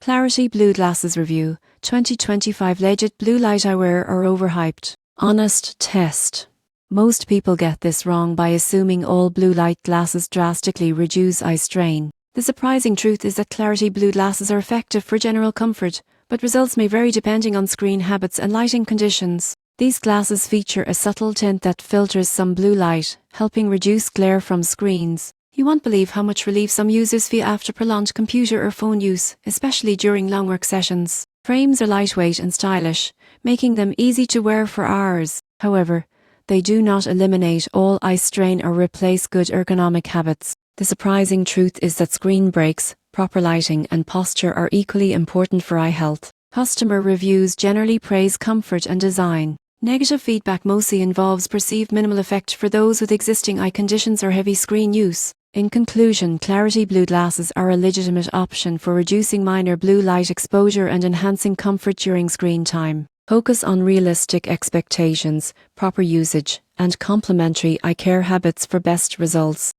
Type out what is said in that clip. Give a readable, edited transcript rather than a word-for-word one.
Clarity Blue Glasses Review 2025 Legit Blue Light Eyewear or Overhyped? Honest test. Most people get this wrong by assuming all blue light glasses drastically reduce eye strain. The surprising truth is that Clarity Blue glasses are effective for general comfort, but results may vary depending on screen habits and lighting conditions. These glasses feature a subtle tint that filters some blue light, helping reduce glare from screens. You won't believe how much relief some users feel after prolonged computer or phone use, especially during long work sessions. Frames are lightweight and stylish, making them easy to wear for hours. However, they do not eliminate all eye strain or replace good ergonomic habits. The surprising truth is that screen breaks, proper lighting, and posture are equally important for eye health. Customer reviews generally praise comfort and design. Negative feedback mostly involves perceived minimal effect for those with existing eye conditions or heavy screen use. In conclusion, Clarity Blue glasses are a legitimate option for reducing minor blue light exposure and enhancing comfort during screen time. Focus on realistic expectations, proper usage, and complementary eye care habits for best results.